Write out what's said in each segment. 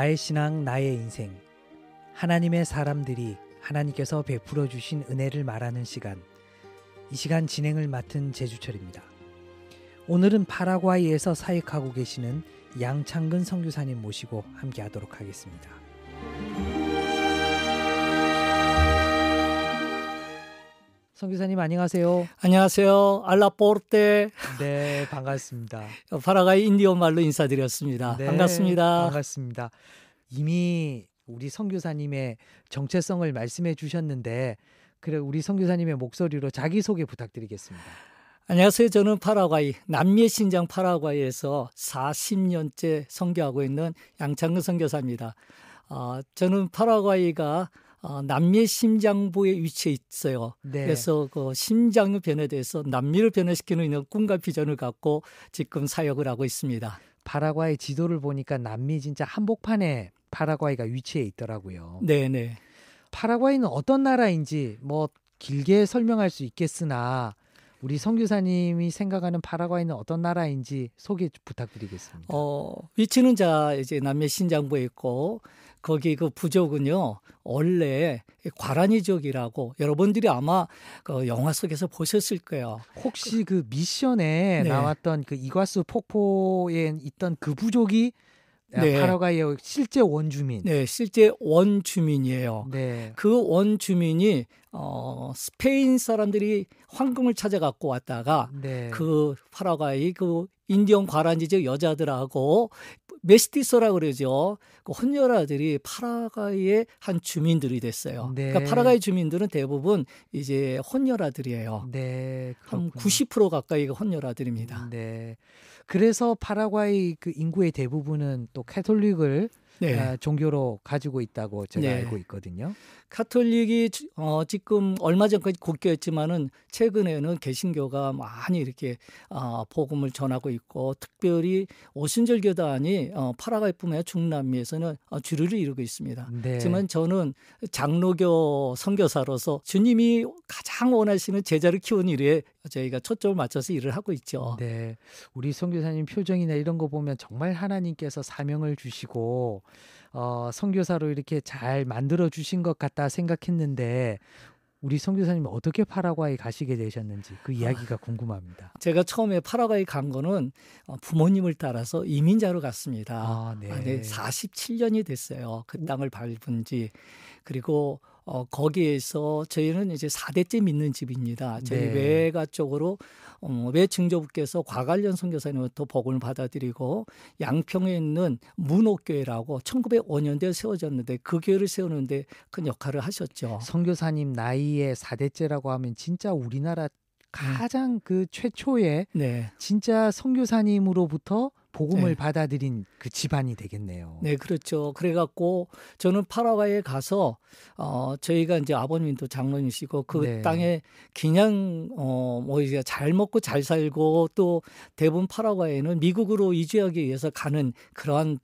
나의 신앙, 나의 인생. 하나님의 사람들이 하나님께서 베풀어 주신 은혜를 말하는 시간. 이 시간 진행을 맡은 제주철입니다. 오늘은 파라과이에서 사역하고 계시는 양창근 선교사님 모시고 함께 하도록 하겠습니다. 선교사님 안녕하세요. 안녕하세요. 알라포르테. 네, 반갑습니다. 파라과이 인디오 말로 인사드렸습니다. 네, 반갑습니다. 반갑습니다. 이미 우리 선교사님의 정체성을 말씀해 주셨는데 그래 우리 선교사님의 목소리로 자기소개 부탁드리겠습니다. 안녕하세요. 저는 파라과이 남미의 신장 파라과이에서 40년째 선교하고 있는 양창근 선교사입니다. 저는 파라과이가 남미의 심장부에 위치해 있어요. 네. 그래서 그 심장의 변에 대해서 남미를 변화시키는 이런 꿈과 비전을 갖고 지금 사역을 하고 있습니다. 파라과이 지도를 보니까 남미 진짜 한복판에 파라과이가 위치해 있더라고요. 네네. 파라과이는 어떤 나라인지 뭐 길게 설명할 수 있겠으나 우리 선교사님이 생각하는 파라과이는 어떤 나라인지 소개 부탁드리겠습니다. 위치는 이제 남미 신장부에 있고 거기 그 부족은요 원래 과라니족이라고 여러분들이 아마 그 영화 속에서 보셨을 거예요. 혹시 그 미션에 네. 나왔던 그 이과수 폭포에 있던 그 부족이 네. 파라과이의 실제 원주민? 네, 실제 원주민이에요. 네. 그 원주민이 스페인 사람들이 황금을 찾아 갖고 왔다가 네. 그 파라과이 그 인디언 과란지족 여자들하고 메스티소라고 그러죠. 그 혼혈아들이 파라과이의 한 주민들이 됐어요. 네. 그러니까 파라과이 주민들은 대부분 이제 혼혈아들이에요. 네. 한 그렇군요. 90% 가까이가 혼혈아들입니다. 네. 그래서 파라과이 그 인구의 대부분은 또 캐톨릭을 네. 종교로 가지고 있다고 제가 네. 알고 있거든요. 카톨릭이 지금 얼마 전까지 국교였지만은 최근에는 개신교가 많이 이렇게 복음을 전하고 있고 특별히 오순절 교단이 파라과이뿐만 아니라 중남미에서는 주류를 이루고 있습니다. 네. 하지만 저는 장로교 선교사로서 주님이 가장 원하시는 제자를 키우는 일에 저희가 초점을 맞춰서 일을 하고 있죠. 네. 우리 선교사님 표정이나 이런 거 보면 정말 하나님께서 사명을 주시고 선교사로 이렇게 잘 만들어 주신 것 같다 생각했는데 우리 선교사님은 어떻게 파라과이 가시게 되셨는지 그 이야기가 궁금합니다. 제가 처음에 파라과이 간 거는 부모님을 따라서 이민자로 갔습니다. 네. 47년이 됐어요. 그 땅을 밟은 지. 그리고 거기에서 저희는 이제 4대째 믿는 집입니다. 저희 네. 외가 쪽으로 외증조부께서 과관련 선교사님부터 복음을 받아들이고 양평에 있는 문옥교회라고 1905년도에 세워졌는데 그 교회를 세우는데 큰 역할을 하셨죠. 선교사님 나이에 4대째라고 하면 진짜 우리나라 가장 그 최초의 네. 진짜 선교사님으로부터 복음을 네. 받아들인 그 집안이 되겠네요. 네, 그렇죠. 그래갖고 저는 파라과이에 가서 저희가 이제 아버님도 장로님이시고 그 네. 땅에 그냥 뭐 이제 잘 먹고 잘 살고 또 대부분 파라과이는 미국으로 이주하기 위해서 가는 그러한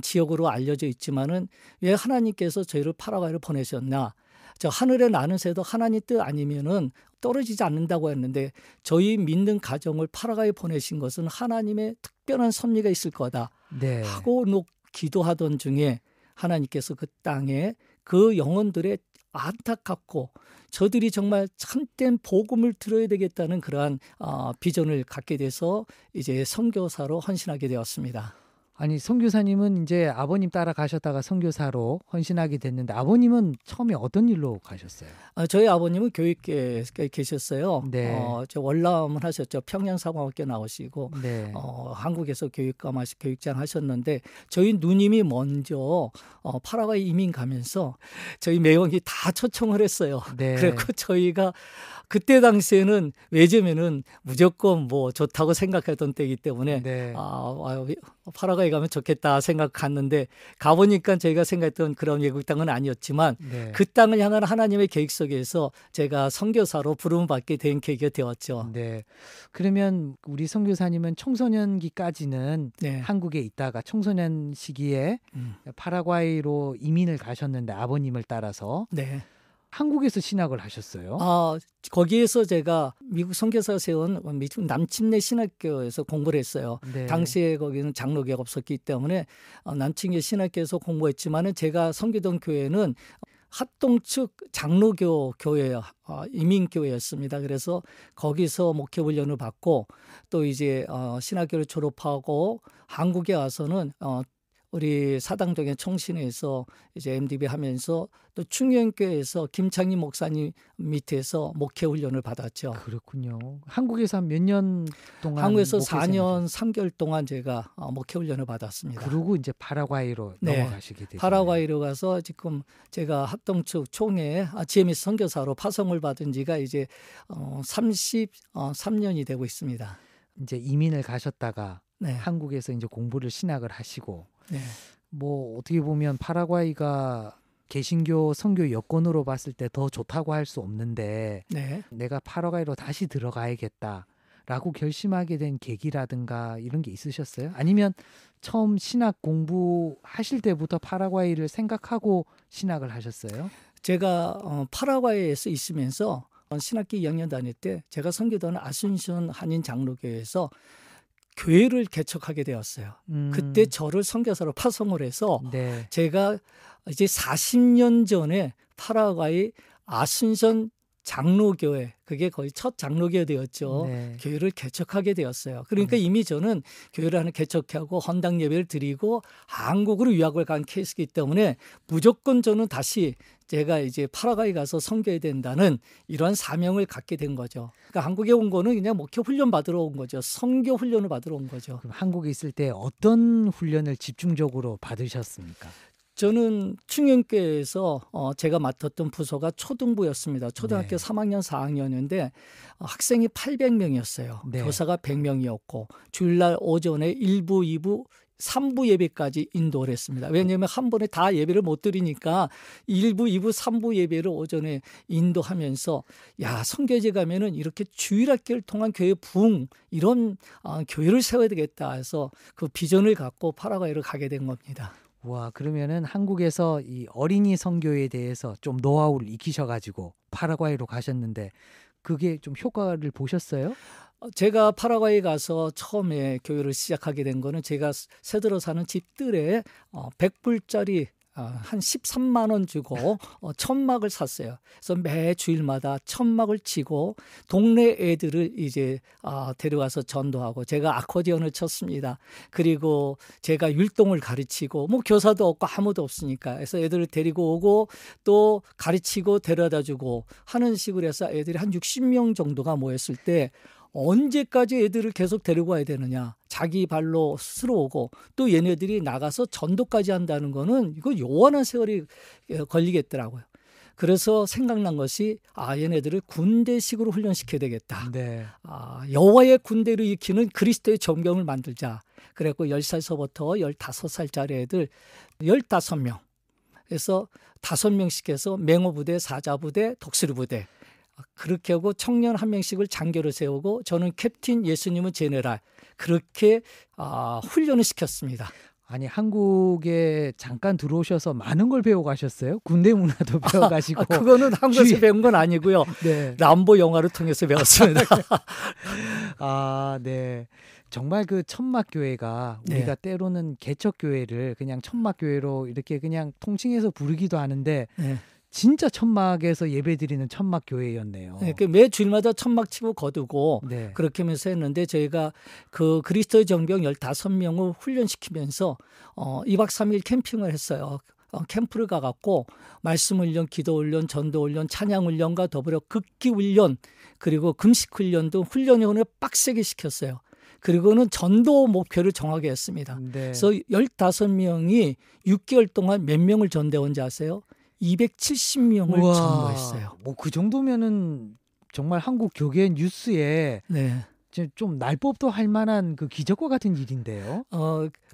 지역으로 알려져 있지만은 왜 하나님께서 저희를 파라과이로 보내셨나? 저 하늘에 나는 새도 하나님 뜻 아니면은 떨어지지 않는다고 했는데 저희 믿는 가정을 파라과이에 보내신 것은 하나님의 특별한 섭리가 있을 거다 네. 하고 기도하던 중에 하나님께서 그 땅에 그 영혼들의 안타깝고 저들이 정말 참된 복음을 들어야 되겠다는 그러한 비전을 갖게 돼서 이제 선교사로 헌신하게 되었습니다. 아니 선교사님은 이제 아버님 따라 가셨다가 선교사로 헌신하게 됐는데 아버님은 처음에 어떤 일로 가셨어요? 저희 아버님은 교육계에 계셨어요. 네. 저 월남을 하셨죠. 평양사관학교 나오시고 네. 한국에서 교육장 하셨는데 저희 누님이 먼저 파라과이 이민 가면서 저희 매형이 다 초청을 했어요. 네. 그래서 저희가 그때 당시에는 외제면은 무조건 뭐 좋다고 생각했던 때이기 때문에 네. 파라과이 가면 좋겠다 생각 갔는데 가보니까 저희가 생각했던 그런 외국 땅은 아니었지만 네. 그 땅을 향한 하나님의 계획 속에서 제가 선교사로 부름을 받게 된 계기가 되었죠. 네. 그러면 우리 선교사님은 청소년기까지는 네. 한국에 있다가 청소년 시기에 파라과이로 이민을 가셨는데 아버님을 따라서 네. 한국에서 신학을 하셨어요? 거기에서 제가 미국 선교사 세운 미국 남침내 신학교에서 공부를 했어요. 네. 당시에 거기는 장로교가 없었기 때문에 남침내 신학교에서 공부했지만은 제가 섬기던 교회는 합동 측 장로교 교회, 이민교회였습니다. 그래서 거기서 목회 훈련을 받고 또 이제 신학교를 졸업하고 한국에 와서는 우리 사당동의 청신회에서 이제 MDB 하면서 또 충영교회에서 김창희 목사님 밑에서 목회 훈련을 받았죠. 그렇군요. 한국에서 한 몇 년 동안? 한국에서 4년 3개월 동안 제가 목회 훈련을 받았습니다. 그리고 이제 파라과이로 넘어가시게 되죠. 파라과이로 가서 지금 제가 합동측 총회 GMS 선교사로 파송을 받은 지가 이제 33년이 되고 있습니다. 이제 이민을 가셨다가 네. 한국에서 이제 공부를 신학을 하시고 네. 뭐 어떻게 보면 파라과이가 개신교 선교 여건으로 봤을 때 더 좋다고 할 수 없는데 네. 내가 파라과이로 다시 들어가야겠다라고 결심하게 된 계기라든가 이런 게 있으셨어요? 아니면 처음 신학 공부하실 때부터 파라과이를 생각하고 신학을 하셨어요? 제가 파라과이에서 있으면서 신학기 2학년 다닐 때 제가 섬기던 아순션 한인 장로교회에서 교회를 개척하게 되었어요. 그때 저를 선교사로 파송을 해서 네. 제가 이제 40년 전에 파라과이 아순션 장로교회, 그게 거의 첫 장로교회 되었죠. 네. 교회를 개척하게 되었어요. 그러니까 이미 저는 교회를 하나 개척하고 헌당 예배를 드리고 한국으로 유학을 간 케이스이기 때문에 무조건 저는 다시 제가 이제 파라과이 가서 선교해야 된다는 이러한 사명을 갖게 된 거죠. 그러니까 한국에 온 거는 그냥 목회 훈련 받으러 온 거죠. 선교 훈련을 받으러 온 거죠. 그럼 한국에 있을 때 어떤 훈련을 집중적으로 받으셨습니까? 저는 충영교회에서 제가 맡았던 부서가 초등부였습니다. 초등학교 네. 3학년, 4학년인데 학생이 800명이었어요. 네. 교사가 100명이었고 주일날 오전에 1부, 2부, 3부 예배까지 인도를 했습니다. 왜냐하면 한 번에 다 예배를 못 드리니까 1부, 2부, 3부 예배를 오전에 인도하면서 선교제 가면은 이렇게 주일학교를 통한 교회 부흥 이런 교회를 세워야 되겠다 해서 그 비전을 갖고 파라과이로 가게 된 겁니다. 와, 그러면은 한국에서 이 어린이 선교에 대해서 좀 노하우를 익히셔가지고 파라과이로 가셨는데 그게 좀 효과를 보셨어요? 제가 파라과이 가서 처음에 교회를 시작하게 된 거는 제가 새들어 사는 집들에 100불짜리 한 13만 원 주고 천막을 샀어요. 그래서 매 주일마다 천막을 치고 동네 애들을 이제 데려와서 전도하고 제가 아코디언을 쳤습니다. 그리고 제가 율동을 가르치고 뭐 교사도 없고 아무도 없으니까 그래서 애들을 데리고 오고 또 가르치고 데려다주고 하는 식으로 해서 애들이 한 60명 정도가 모였을 때 언제까지 애들을 계속 데리고 와야 되느냐. 자기 발로 스스로 오고 또 얘네들이 나가서 전도까지 한다는 거는 이거 요원한 세월이 걸리겠더라고요. 그래서 생각난 것이 얘네들을 군대식으로 훈련시켜야 되겠다. 네. 여호와의 군대를 익히는 그리스도의 정병을 만들자. 그래갖고 10살서부터 15살짜리 애들 15명. 그래서 5명씩 해서 맹호부대, 사자부대, 독수리부대. 그렇게 하고 청년 한 명씩을 장교로 세우고 저는 캡틴, 예수님은 제네랄 그렇게 훈련을 시켰습니다. 아니 한국에 잠깐 들어오셔서 많은 걸 배워가셨어요? 군대 문화도 배워가시고. 그거는 한국에서 배운 건 아니고요. 네. 람보 영화를 통해서 배웠습니다. 네. 정말 그 천막교회가 우리가 때로는 개척교회를 그냥 천막교회로 이렇게 그냥 통칭해서 부르기도 하는데 진짜 천막에서 예배드리는 천막교회였네요. 네, 매 주일마다 천막 치고 거두고 그렇게 하면서 했는데 저희가 그 그리스도의 정병 15명을 훈련시키면서 2박 3일 캠핑을 했어요. 캠프를 가갖고 말씀 훈련, 기도 훈련, 전도 훈련, 찬양 훈련과 더불어 극기 훈련 그리고 금식 훈련도 훈련을 빡세게 시켰어요. 그리고는 전도 목표를 정하게 했습니다. 그래서 15명이 6개월 동안 몇 명을 전대원지 아세요? 270명을 전도했어요. 뭐 그 정도면은 정말 한국 교계 뉴스에 좀 날법도 할 만한 그 기적과 같은 일인데요.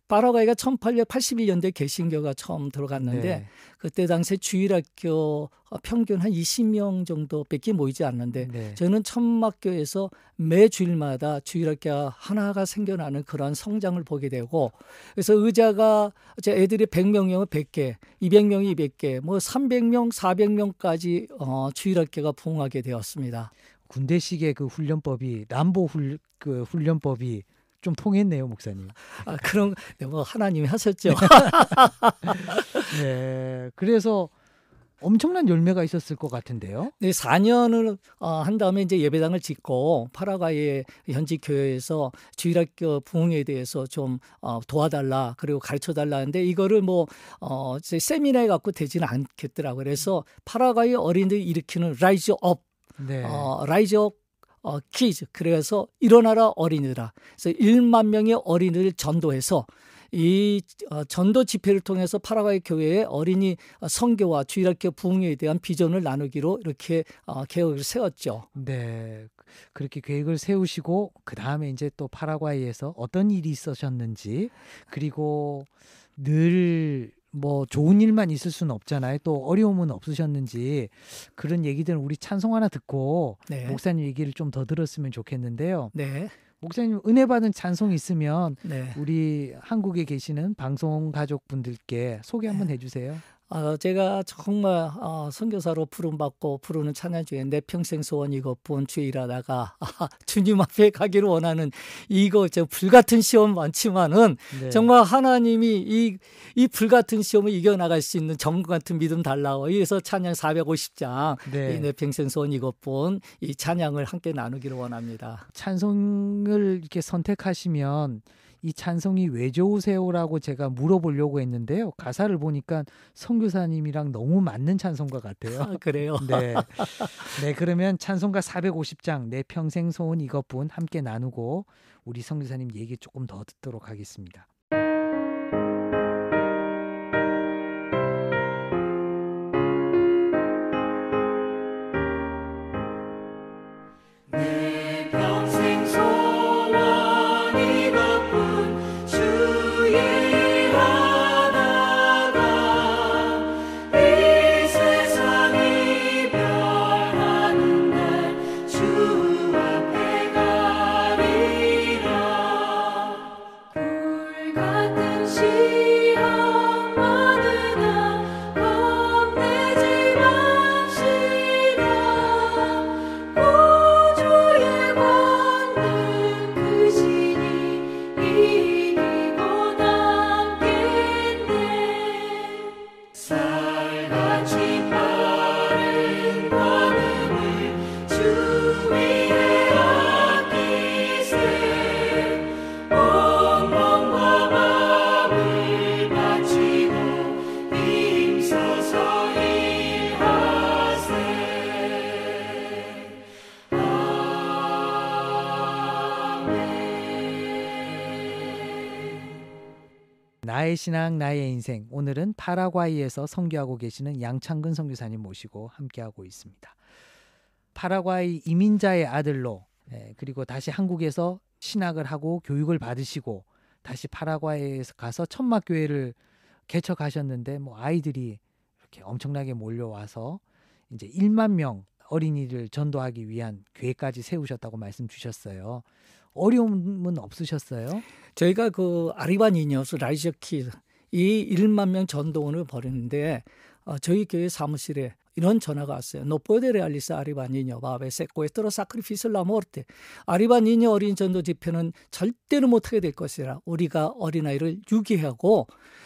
파라과이가 1881년도에 개신교가 처음 들어갔는데 네. 그때 당시에 주일학교 평균 한 20명 정도밖에 모이지 않는데 네. 저는 천막교에서 매 주일마다 주일학교 하나가 생겨나는 그런 성장을 보게 되고 그래서 의자가 애들이 100명이면 100개, 200명이 200개, 뭐 300명, 400명까지 주일학교가 부흥하게 되었습니다. 군대식의 그 훈련법이 람보 그 훈련법이 좀 통했네요, 목사님. 그런 뭐 하나님이 하셨죠. 네, 그래서 엄청난 열매가 있었을 것 같은데요. 네, 4년을 한 다음에 이제 예배당을 짓고 파라과이의 현지 교회에서 주일학교 부흥에 대해서 좀 도와달라 그리고 가르쳐달라 하는데 이거를 뭐 세미나에 갖고 되지는 않겠더라고요. 그래서 파라과이 어린이들이 일으키는 라이즈 업, 네. 라이즈 업 키즈, 그래서 일어나라 어린이들아. 그래서 1만 명의 어린이를 전도해서 이 전도 집회를 통해서 파라과이 교회의 어린이 선교와 주일학교 부흥에 대한 비전을 나누기로 이렇게 계획을 세웠죠. 네, 그렇게 계획을 세우시고 그 다음에 이제 또 파라과이에서 어떤 일이 있으셨는지 그리고 늘 뭐 좋은 일만 있을 수는 없잖아요. 또 어려움은 없으셨는지 그런 얘기들은 우리 찬송 하나 듣고 네. 목사님 얘기를 좀 더 들었으면 좋겠는데요. 네. 목사님 은혜 받은 찬송 있으면 네. 우리 한국에 계시는 방송 가족분들께 소개 한번 해주세요. 제가 정말 선교사로 부름받고 부르는 찬양 중에 내 평생 소원 이것뿐 주의 일하다가 주님 앞에 가기를 원하는 이거 불같은 시험 많지만은 네. 정말 하나님이 이 불같은 시험을 이겨나갈 수 있는 정금 같은 믿음 달라고 이래서 찬양 450장 네. 내 평생 소원 이것뿐 이 찬양을 함께 나누기를 원합니다. 찬송을 이렇게 선택하시면 이 찬송이 왜 좋으세요라고 제가 물어보려고 했는데요. 가사를 보니까 선교사님이랑 너무 맞는 찬송가 같아요. 그래요? 네. 네, 그러면 찬송가 450장 내 평생 소원 이것뿐 함께 나누고 우리 선교사님 얘기 조금 더 듣도록 하겠습니다. 나의 신앙 나의 인생, 오늘은 파라과이에서 선교하고 계시는 양창근 선교사님 모시고 함께하고 있습니다. 파라과이 이민자의 아들로 그리고 다시 한국에서 신학을 하고 교육을 받으시고 다시 파라과이에 가서 천막교회를 개척하셨는데 뭐 아이들이 이렇게 엄청나게 몰려와서 이제 1만 명 어린이를 전도하기 위한 교회까지 세우셨다고 말씀 주셨어요. 어려움은 없으셨어요? 저희가 그 아리바니니어스 라이저 키드 이 1만 명 전도원을 벌이는데 저희 교회 사무실에 이런 전화가 왔어요. No puede realizar arriba niño, va a haber secuestro, sacrificio, la muerte. arriba niño 어린 전도 집회는 절대로 못하게 될 것이라 우리가 어린아이를 유기하고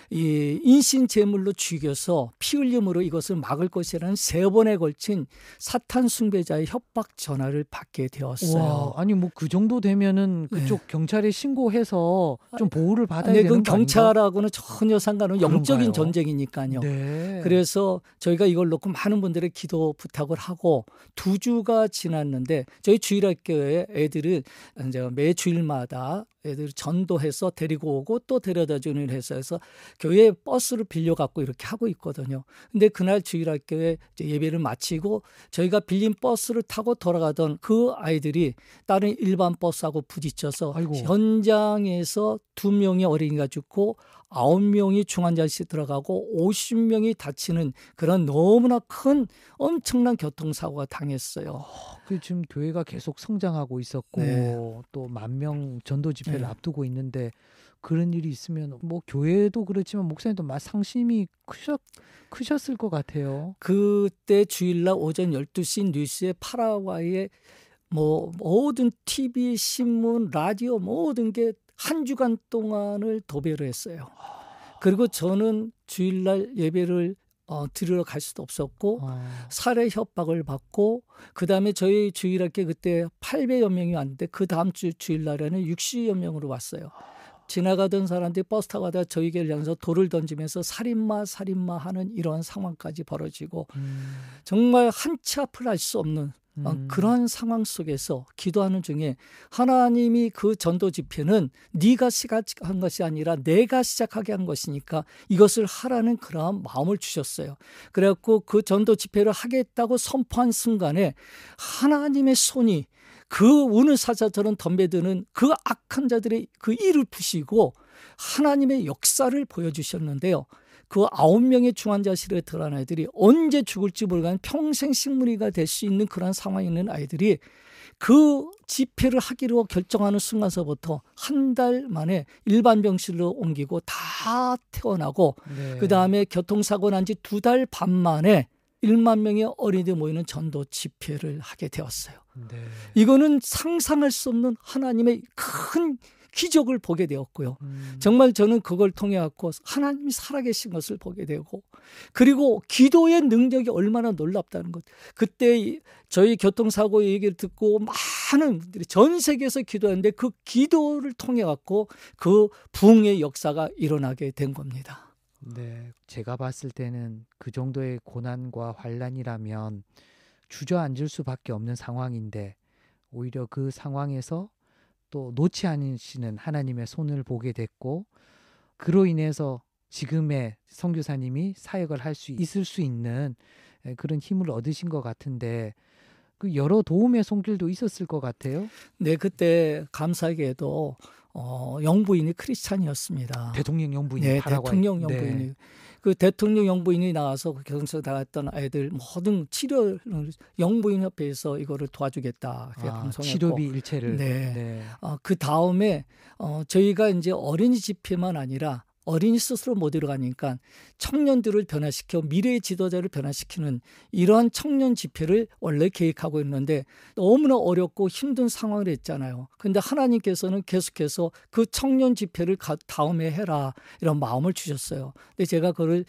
이 인신 제물로 죽여서 피 흘림으로 이것을 막을 것이라는 3번에 걸친 사탄 숭배자의 협박 전화를 받게 되었어요. 와, 아니 뭐 그 정도 되면은 그쪽 경찰에 신고해서 좀 보호를 받아야 네, 되는 그건 거 아닌가? 경찰하고는 전혀 상관없는 영적인 그런가요? 전쟁이니까요. 네. 그래서 저희가 이걸 놓고 많은 분들의 기도 부탁을 하고 2주가 지났는데 저희 주일학교에 애들은 이제 매 주일마다 애들 전도해서 데리고 오고 또 데려다주는 일 해서 교회 버스를 빌려갖고 이렇게 하고 있거든요. 근데 그날 주일학교에 예배를 마치고 저희가 빌린 버스를 타고 돌아가던 그 아이들이 다른 일반 버스하고 부딪혀서 아이고. 현장에서 2명의 어린이가 죽고 9명이 중환자실에 들어가고 50명이 다치는 그런 너무나 큰 엄청난 교통사고가 당했어요. 그 지금 교회가 계속 성장하고 있었고 네. 또 10,000명 전도 집회를 네. 앞두고 있는데 그런 일이 있으면 뭐 교회도 그렇지만 목사님도 상심이 크셨을 것 같아요. 그때 주일날 오전 12시 뉴스에 파라과이의 뭐 모든 TV, 신문, 라디오 모든 게 한 주간 동안을 도배를 했어요. 그리고 저는 주일날 예배를 드리러 갈 수도 없었고 살해 협박을 받고 그다음에 저희 주일학교 그때 800여 명이 왔는데 그 다음 주 주일날에는 60여 명으로 왔어요. 지나가던 사람들이 버스 타고 가다가 저희에게 향해서 돌을 던지면서 살인마 하는 이러한 상황까지 벌어지고 정말 한치 앞을 알 수 없는 그런 상황 속에서 기도하는 중에 하나님이 그 전도 집회는 네가 시작한 것이 아니라 내가 시작하게 한 것이니까 이것을 하라는 그러한 마음을 주셨어요. 그래갖고 그 전도 집회를 하겠다고 선포한 순간에 하나님의 손이 그 우는 사자처럼 덤벼드는 그 악한 자들의 그 일을 푸시고 하나님의 역사를 보여주셨는데요. 그 9명의 중환자실에 들어간 아이들이 언제 죽을지 모르는 평생 식물이가 될 수 있는 그런 상황에 있는 아이들이 그 집회를 하기로 결정하는 순간서부터 한 달 만에 일반 병실로 옮기고 다 퇴원하고 네. 그다음에 교통사고 난 지 2달 반 만에 1만 명의 어린이들 모이는 전도 집회를 하게 되었어요. 네. 이거는 상상할 수 없는 하나님의 큰 기적을 보게 되었고요. 정말 저는 그걸 통해 갖고 하나님이 살아계신 것을 보게 되고 그리고 기도의 능력이 얼마나 놀랍다는 것. 그때 저희 교통사고 얘기를 듣고 많은 분들이 전 세계에서 기도했는데 그 기도를 통해 갖고 그 부흥의 역사가 일어나게 된 겁니다. 네, 제가 봤을 때는 그 정도의 고난과 환란이라면 주저앉을 수밖에 없는 상황인데 오히려 그 상황에서 또 놓지 않으시는 하나님의 손을 보게 됐고 그로 인해서 지금의 선교사님이 사역을 할 수 있을 수 있는 그런 힘을 얻으신 것 같은데 그 여러 도움의 손길도 있었을 것 같아요. 네, 그때 감사하게도 영부인이 크리스찬이었습니다. 대통령 영부인. 네, 파라과이. 대통령 영부인이. 네. 그 대통령 영부인이 나와서 그 경서 나갔던 아이들 모든 치료를 영부인협회에서 이거를 도와주겠다. 방송했고. 치료비 일체를. 네. 네. 그 다음에 저희가 이제 어린이 집회만 아니라 어린이 스스로 못 들어가니까 청년들을 변화시켜 미래의 지도자를 변화시키는 이러한 청년 집회를 원래 계획하고 있는데 너무나 어렵고 힘든 상황을 했잖아요. 그런데 하나님께서는 계속해서 그 청년 집회를 다음에 해라 이런 마음을 주셨어요. 근데 제가 그걸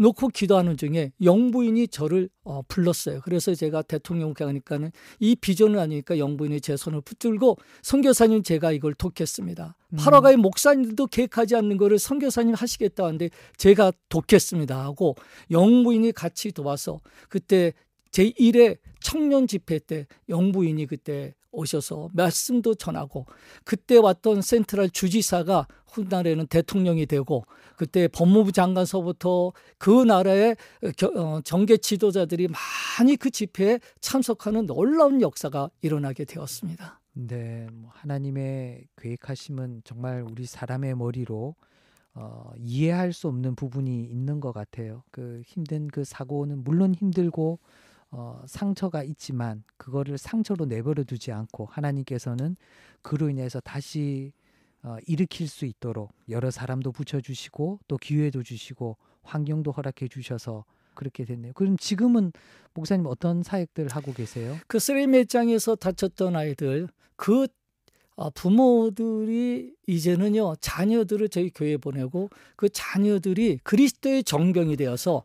놓고 기도하는 중에 영부인이 저를 불렀어요. 그래서 제가 대통령께 가니까는 이 비전을 아니까 영부인이 제 손을 붙들고 선교사님 제가 이걸 돕겠습니다. 파라과이 목사님들도 계획하지 않는 거를 선교사님 하시겠다 하는데 제가 돕겠습니다 하고 영부인이 같이 도와서 그때 제1회 청년 집회 때 영부인이 그때 오셔서 말씀도 전하고 그때 왔던 센트럴 주지사가 훗날에는 대통령이 되고 그때 법무부 장관서부터 그 나라의 정계 지도자들이 많이 그 집회에 참석하는 놀라운 역사가 일어나게 되었습니다. 네, 하나님의 계획하심은 정말 우리 사람의 머리로 이해할 수 없는 부분이 있는 것 같아요. 그 힘든 그 사고는 물론 힘들고 상처가 있지만 그거를 상처로 내버려 두지 않고 하나님께서는 그로 인해서 다시 일으킬 수 있도록 여러 사람도 붙여주시고 또 기회도 주시고 환경도 허락해 주셔서 그렇게 됐네요. 그럼 지금은 목사님 어떤 사역들 하고 계세요? 그 쓰레기매장에서 다쳤던 아이들 그 부모들이 이제는요 자녀들을 저희 교회에 보내고 그 자녀들이 그리스도의 정병이 되어서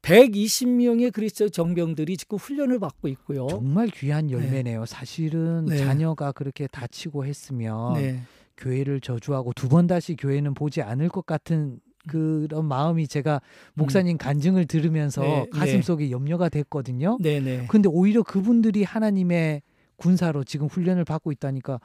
120명의 그리스도 정병들이 지금 훈련을 받고 있고요. 정말 귀한 열매네요. 사실은 네. 자녀가 그렇게 다치고 했으면 네. 교회를 저주하고 두 번 다시 교회는 보지 않을 것 같은 그런 마음이 제가 목사님 간증을 들으면서 네, 가슴속에 염려가 됐거든요. 네네. 근데 오히려 그분들이 하나님의 군사로 지금 훈련을 받고 있다니까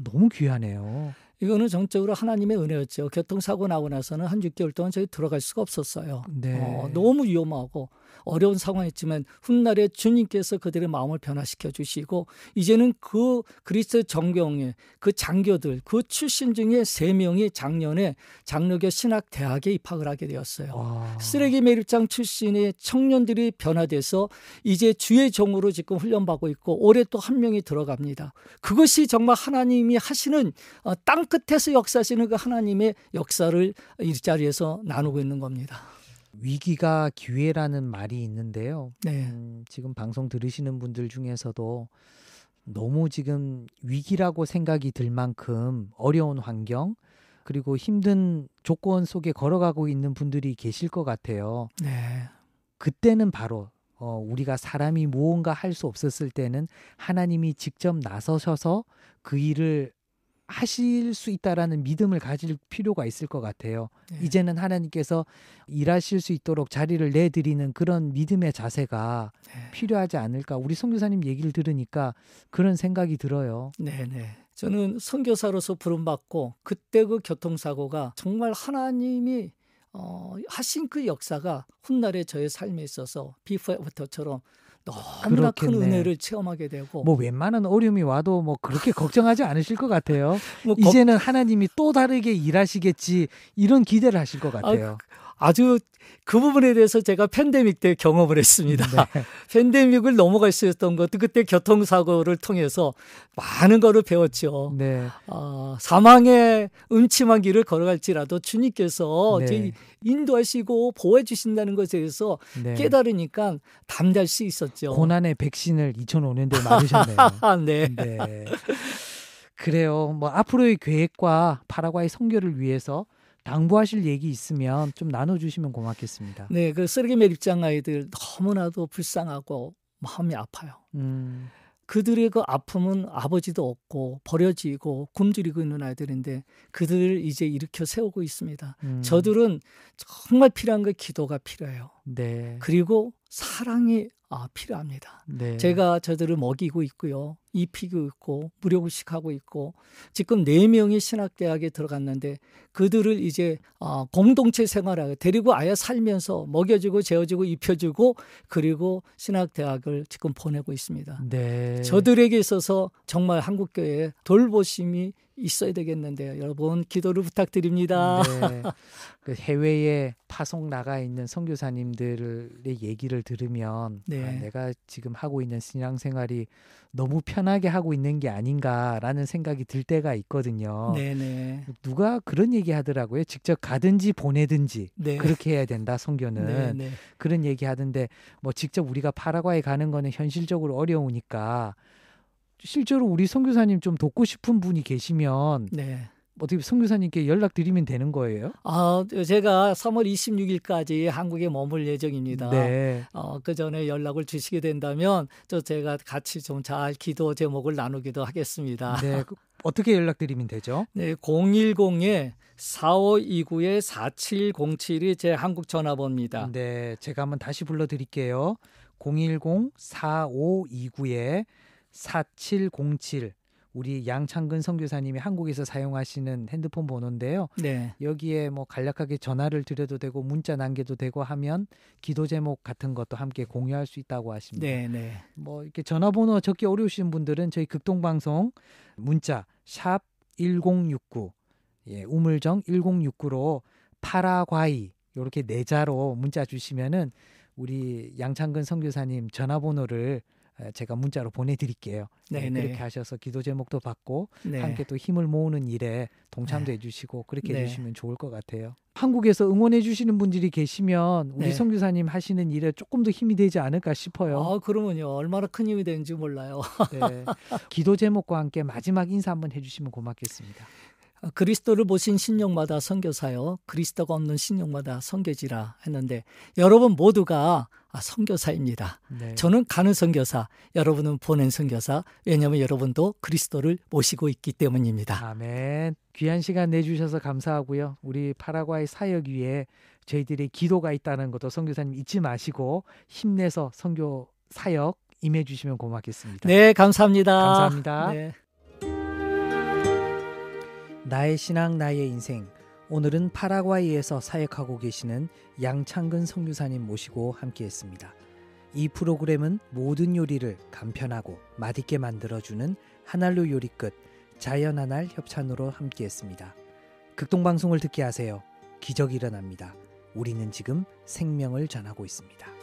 너무 귀하네요. 이거는 정적으로 하나님의 은혜였죠. 교통사고 나고 나서는 한 6개월 동안 저희 들어갈 수가 없었어요. 네. 너무 위험하고 어려운 상황이었지만 훗날에 주님께서 그들의 마음을 변화시켜 주시고 이제는 그 그리스도 정경의 그 장교들 그 출신 중에 3명이 작년에 장로교 신학대학에 입학을 하게 되었어요. 와. 쓰레기 매립장 출신의 청년들이 변화돼서 이제 주의 종으로 지금 훈련받고 있고 올해 또 한 명이 들어갑니다. 그것이 정말 하나님이 하시는 땅 끝에서 역사하시는 그 하나님의 역사를 이 자리에서 나누고 있는 겁니다. 위기가 기회라는 말이 있는데요. 네. 지금 방송 들으시는 분들 중에서도 너무 지금 위기라고 생각이 들 만큼 어려운 환경 그리고 힘든 조건 속에 걸어가고 있는 분들이 계실 것 같아요. 네. 그때는 바로 우리가 사람이 무언가 할 수 없었을 때는 하나님이 직접 나서셔서 그 일을 하실 수 있다라는 믿음을 가질 필요가 있을 것 같아요. 네. 이제는 하나님께서 일하실 수 있도록 자리를 내드리는 그런 믿음의 자세가 네. 필요하지 않을까. 우리 선교사님 얘기를 들으니까 그런 생각이 들어요. 네네. 저는 선교사로서 부름받고 그때 그 교통사고가 정말 하나님이 하신 그 역사가 훗날에 저의 삶에 있어서 비포 애프터처럼 너무나 큰 그렇겠네. 은혜를 체험하게 되고 뭐 웬만한 어려움이 와도 뭐 그렇게 걱정하지 않으실 것 같아요. 뭐 이제는 하나님이 또 다르게 일하시겠지 이런 기대를 하실 것 같아요. 아주 그 부분에 대해서 제가 팬데믹 때 경험을 했습니다. 네. 팬데믹을 넘어갈 수 있었던 것도 그때 교통사고를 통해서 많은 거를 배웠죠. 네. 사망의 음침한 길을 걸어갈지라도 주님께서 네. 저희 인도하시고 보호해 주신다는 것에 대해서 네. 깨달으니까 담대할 수 있었죠. 고난의 백신을 2005년도에 맞으셨네요. 네. 네. 그래요. 뭐 앞으로의 계획과 파라과이 선교를 위해서 당부하실 얘기 있으면 좀 나눠주시면 고맙겠습니다. 네, 그 쓰레기 매립장 아이들 너무나도 불쌍하고 마음이 아파요. 그들의 그 아픔은 아버지도 없고 버려지고 굶주리고 있는 아이들인데 그들을 이제 일으켜 세우고 있습니다. 저들은 정말 필요한 게 기도가 필요해요. 네. 그리고 사랑이 필요합니다. 네. 제가 저들을 먹이고 있고요. 입히고 있고 무료급식하고 있고 지금 4명이 신학대학에 들어갔는데 그들을 이제 공동체 생활하게 데리고 아예 살면서 먹여주고 재워주고 입혀주고 그리고 신학대학을 지금 보내고 있습니다. 네. 저들에게 있어서 정말 한국교회에 돌보심이 있어야 되겠는데요. 여러분 기도를 부탁드립니다. 네. 그 해외에 파송 나가 있는 선교사님들의 얘기를 들으면 네. 내가 지금 하고 있는 신앙생활이 너무 편하게 하고 있는 게 아닌가라는 생각이 들 때가 있거든요. 네네. 누가 그런 얘기 하더라고요. 직접 가든지 보내든지 네. 그렇게 해야 된다 선교는. 네네. 그런 얘기 하던데 뭐 직접 우리가 파라과이 가는 거는 현실적으로 어려우니까 실제로 우리 선교사님 좀 돕고 싶은 분이 계시면 네. 어떻게 선교사님께 연락드리면 되는 거예요? 제가 3월 26일까지 한국에 머물 예정입니다. 네. 그 전에 연락을 주시게 된다면 제가 같이 좀 잘 기도 제목을 나누기도 하겠습니다. 네. 어떻게 연락드리면 되죠? 네, 010-4529-4707이 제 한국 전화번호입니다. 네, 제가 한번 다시 불러드릴게요. 010-4529-4707 우리 양창근 선교사님이 한국에서 사용하시는 핸드폰 번호인데요. 네. 여기에 뭐 간략하게 전화를 드려도 되고 문자 남겨도 되고 하면 기도 제목 같은 것도 함께 공유할 수 있다고 하십니다. 네, 네. 뭐 이렇게 전화번호 적기 어려우신 분들은 저희 극동방송 문자 샵 1069 우물정 1069로 파라과이 이렇게 4자로 문자 주시면은 우리 양창근 선교사님 전화번호를 제가 문자로 보내드릴게요. 네, 그렇게 네. 하셔서 기도 제목도 받고 네. 함께 또 힘을 모으는 일에 동참도 네. 해주시고 그렇게 네. 해주시면 좋을 것 같아요. 한국에서 응원해 주시는 분들이 계시면 우리 네. 선교사님 하시는 일에 조금 더 힘이 되지 않을까 싶어요. 그러면요. 얼마나 큰 힘이 되는지 몰라요. 네. 기도 제목과 함께 마지막 인사 한번 해주시면 고맙겠습니다. 그리스도를 보신 신령마다 선교사요. 그리스도가 없는 신령마다 선교지라 했는데 여러분 모두가 선교사입니다. 네. 저는 가는 선교사, 여러분은 보낸 선교사. 왜냐하면 여러분도 그리스도를 모시고 있기 때문입니다. 아멘. 귀한 시간 내주셔서 감사하고요. 우리 파라과이 사역 위에 저희들의 기도가 있다는 것도 선교사님 잊지 마시고 힘내서 선교 사역 임해 주시면 고맙겠습니다. 네, 감사합니다. 감사합니다. 네. 나의 신앙 나의 인생, 오늘은 파라과이에서 사역하고 계시는 양창근 선교사님 모시고 함께했습니다. 이 프로그램은 모든 요리를 간편하고 맛있게 만들어주는 한알로 요리 끝 자연 한알 협찬으로 함께했습니다. 극동방송을 듣게 하세요. 기적이 일어납니다. 우리는 지금 생명을 전하고 있습니다.